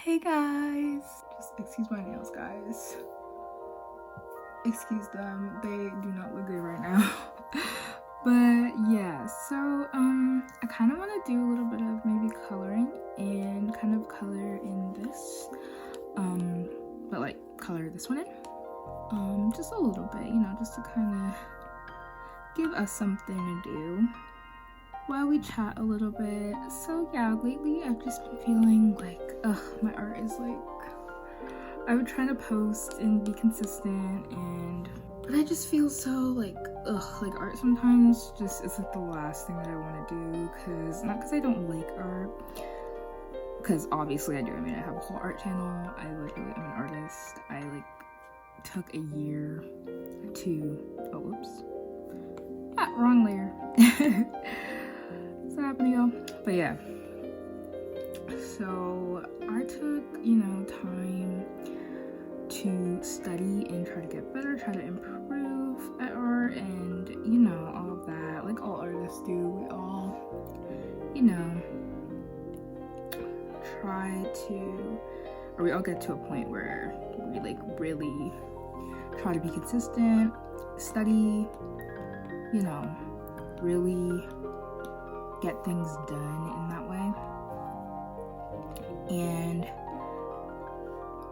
Hey guys, just excuse my nails, guys. Excuse them, they do not look good right now. But yeah, so I kind of want to do a little bit of maybe coloring and kind of color in this, but like color this one in, just a little bit, you know, just to kind of give us something to do while we chat a little bit. So yeah, lately I've just been feeling like, my art is like, I'm trying to post and be consistent, but I just feel so like art sometimes just is like the last thing that I want to do, not because I don't like art, because obviously I do. I mean, I have a whole art channel. I literally am an artist. I like took a year to, wrong layer. What's happening, y'all? But yeah, so I took, time to study and try to get better, try to improve at art, and all of that, like all artists do. We all, we all get to a point where we like really try to be consistent, study, really get things done in that way. And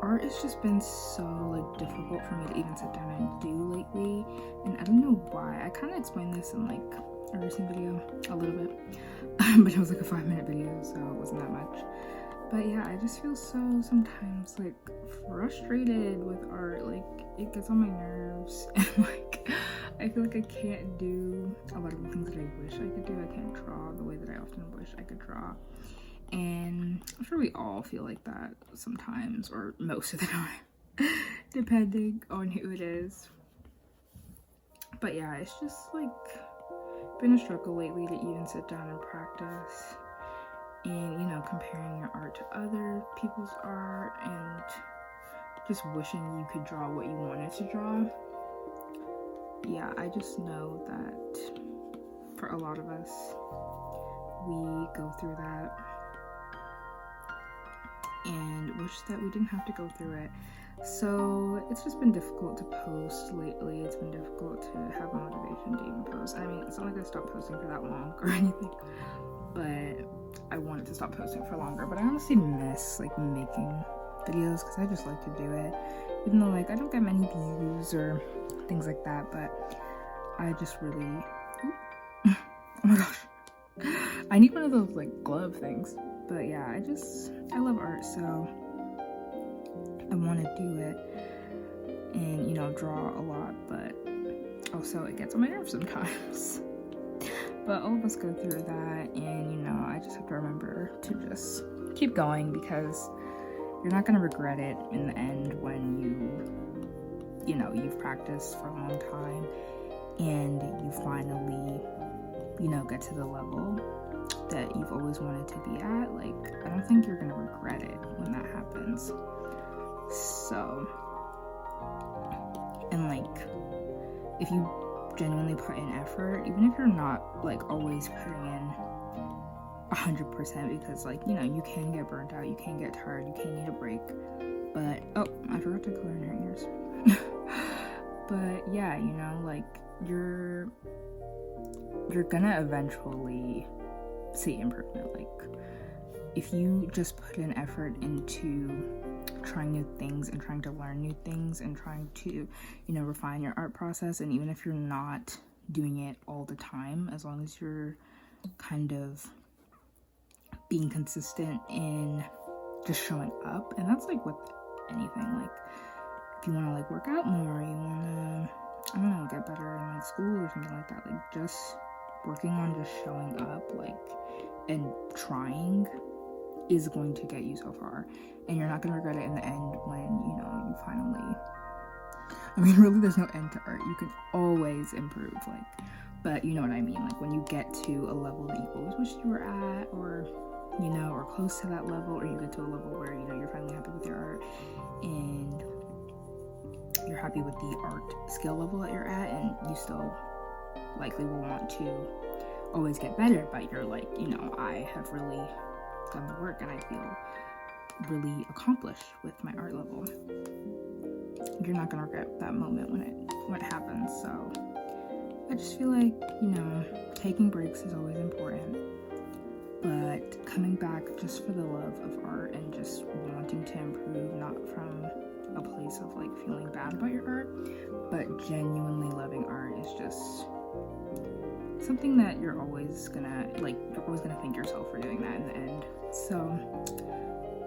art has just been so like difficult for me to even sit down and do lately, and I don't know why. I kind of explained this in like a recent video a little bit, but it was like a 5-minute video, so it wasn't that much. But yeah, I just feel so sometimes like frustrated with art. Like it gets on my nerves, and like I feel like I can't do a lot of the things that I wish I could do. I can't draw the way that I often wish I could draw. And I'm sure we all feel like that sometimes, or most of the time, depending on who it is. But yeah, it's just like been a struggle lately to even sit down and practice, and comparing your art to other people's art, and just wishing you could draw what you wanted to draw. Yeah, I just know that for a lot of us, we go through that and wish that we didn't have to go through it. So it's just been difficult to post lately. It's been difficult to have motivation to even post. I mean, it's not like I stopped posting for that long or anything, but I wanted to stop posting for longer. But I honestly miss like making videos, because I just like to do it, even though like I don't get many views or things like that. But I just really oh my gosh, I need one of those like glove things. But yeah, I love art, so I want to do it and draw a lot, but also it gets on my nerves sometimes. But all of us go through that, and I just have to remember to just keep going, because you're not going to regret it in the end when you've practiced for a long time and you finally get to the level that you've always wanted to be at. Like, I don't think you're gonna regret it when that happens. So, and like, if you genuinely put in effort, even if you're not like always putting in 100%, because like you can get burnt out, you can get tired, you can need a break. But I forgot to color in her ears. But yeah, like you're gonna eventually see improvement. Like if you just put an effort into trying new things and trying to learn new things and trying to refine your art process, and even if you're not doing it all the time, as long as you're kind of being consistent in just showing up. And that's like with anything. Like if you want to like work out more, you want to, I don't know, get better in like school or something like that, like just working on just showing up, like, and trying is going to get you so far, and you're not going to regret it in the end when you finally, I mean, really there's no end to art. You can always improve, like, but you know what I mean, like when you get to a level that you always wish you were at, or or close to that level, or you get to a level where you're finally happy with your art and you're happy with the art skill level that you're at, and you still likely will want to always get better, but you're like, I have really done the work, and I feel really accomplish with my art level. You're not gonna regret that moment when it happens. So I just feel like, you know, taking breaks is always important, but coming back just for the love of art and just wanting to improve, not from a place of like feeling bad about your art, but genuinely loving art is just something that you're always gonna thank yourself for doing that in the end. So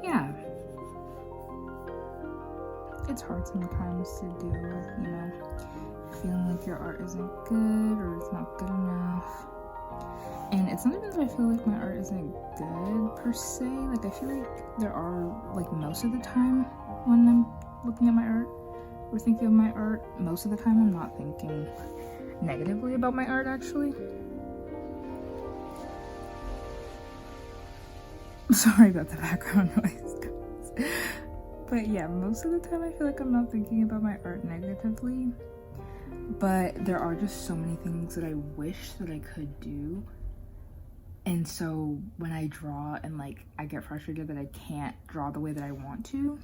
yeah, it's hard sometimes to deal with, you know, feeling like your art isn't good or it's not good enough. And it's not even that I feel like my art isn't good per se. Like, I feel like there are, like, most of the time when I'm looking at my art or thinking of my art, most of the time I'm not thinking negatively about my art, actually. Sorry about the background noise, guys. But yeah, most of the time I feel like I'm not thinking about my art negatively. But there are just so many things that I wish that I could do. And so when I draw and like I get frustrated that I can't draw the way that I want to,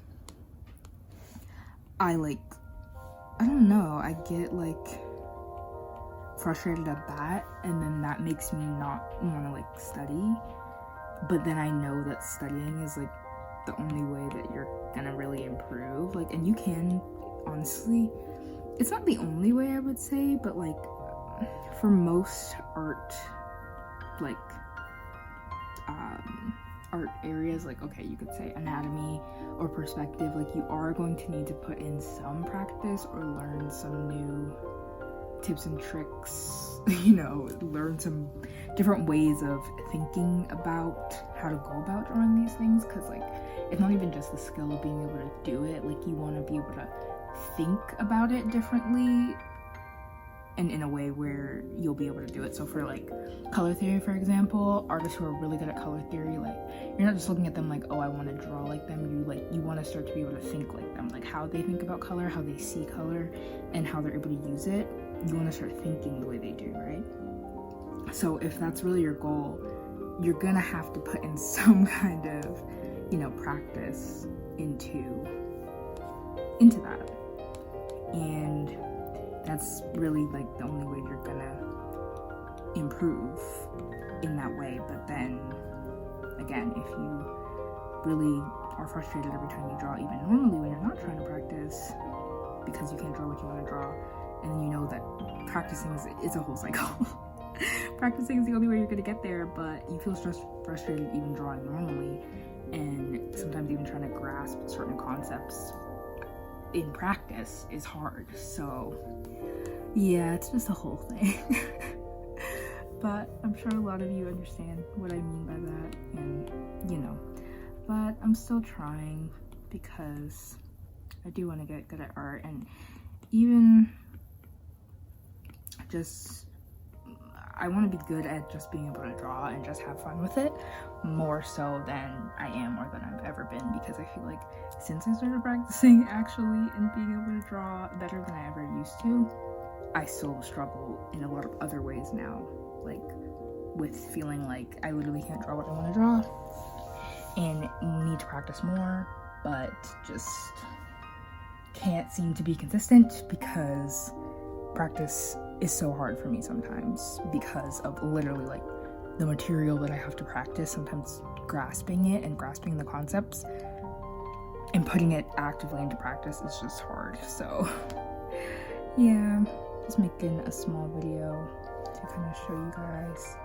I don't know, I get like frustrated at that, and then that makes me not want to like study. But then I know that studying is like the only way that you're gonna really improve. Like, and you can, honestly, it's not the only way I would say, but like for most art, like art areas, like, okay, you could say anatomy or perspective, like you are going to need to put in some practice or learn some new tips and tricks, you know, learn some different ways of thinking about how to go about drawing these things, because like it's not even just the skill of being able to do it, like you want to be able to think about it differently and in a way where you'll be able to do it. So for like color theory, for example, artists who are really good at color theory, like you're not just looking at them like, oh, I want to draw like them. You want to start to be able to think like them, like how they think about color, how they see color, and how they're able to use it. You want to start thinking the way they do, right? So if that's really your goal, you're gonna have to put in some kind of, you know, practice into that. And that's really like the only way you're gonna improve in that way. But then again, if you really are frustrated every time you draw, even normally when you're not trying to practice because you can't draw what you want to draw, and then you know that practicing is a whole cycle. Practicing is the only way you're gonna get there, but you feel frustrated even drawing normally, and sometimes even trying to grasp certain concepts in practice is hard. So yeah, it's just a whole thing. But I'm sure a lot of you understand what I mean by that, and you know, but I'm still trying because I do want to get good at art, and even just I want to be good at just being able to draw and just have fun with it, more so than I am or than I've ever been, because I feel like since I started practicing actually and being able to draw better than I ever used to, I still struggle in a lot of other ways now, like with feeling like I literally can't draw what I want to draw and need to practice more, but just can't seem to be consistent because practice is so hard for me sometimes because of literally like the material that I have to practice. Sometimes grasping it and grasping the concepts and putting it actively into practice is just hard. So yeah, just making a small video to kind of show you guys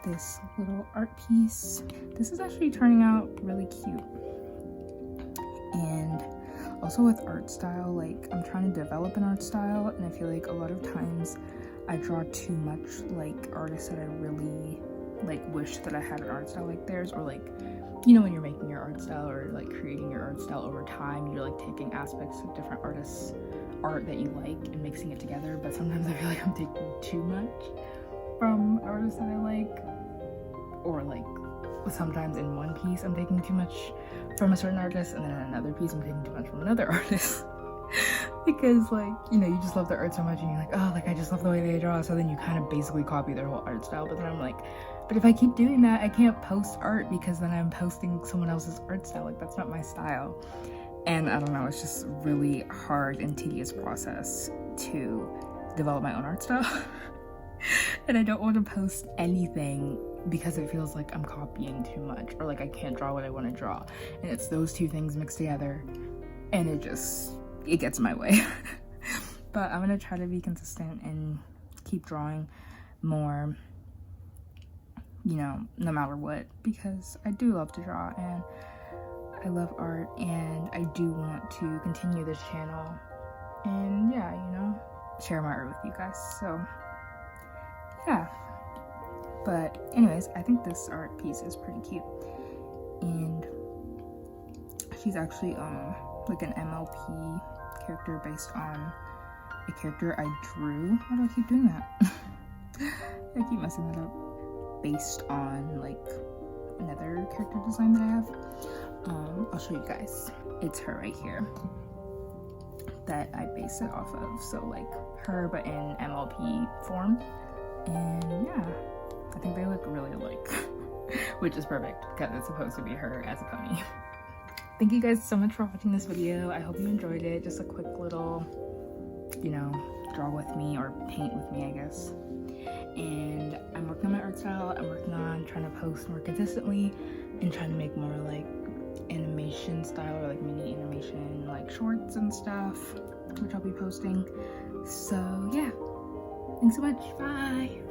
this little art piece. This is actually turning out really cute. And also with art style, like I'm trying to develop an art style, and I feel like a lot of times I draw too much like artists that I really like wish that I had an art style like theirs, or like, you know, when you're making your art style or like creating your art style over time, you're like taking aspects of different artists' art that you like and mixing it together. But sometimes I feel like I'm taking too much from artists that I like, or like sometimes in one piece I'm taking too much from a certain artist, and then in another piece I'm taking too much from another artist. Because like, you know, you just love their art so much and you're like, oh, like I just love the way they draw, so then you kind of basically copy their whole art style. But then I'm like, But if I keep doing that, I can't post art because then I'm posting someone else's art style. Like, that's not my style. And I don't know, it's just really hard and tedious process to develop my own art style. And I don't want to post anything because it feels like I'm copying too much, or like I can't draw what I want to draw. And it's those two things mixed together, and it gets in my way. But I'm gonna try to be consistent and keep drawing more, you know, no matter what, because I do love to draw and I love art, and I do want to continue this channel and, yeah, you know, share my art with you guys. So yeah, but anyways, I think this art piece is pretty cute, and she's actually like an MLP character based on a character I drew. Why do I keep doing that? I keep messing that up. Based on like another character design that I have. I'll show you guys. It's her right here that I base it off of. So like her, but in MLP form. And yeah, I think they look really alike, which is perfect because it's supposed to be her as a pony. Thank you guys so much for watching this video. I hope you enjoyed it. Just a quick little, you know, draw with me or paint with me, I guess. And I'm working on my art style. I'm working on trying to post more consistently and trying to make more like animation style or like mini animation like shorts and stuff, which I'll be posting. So yeah, thanks so much. Bye.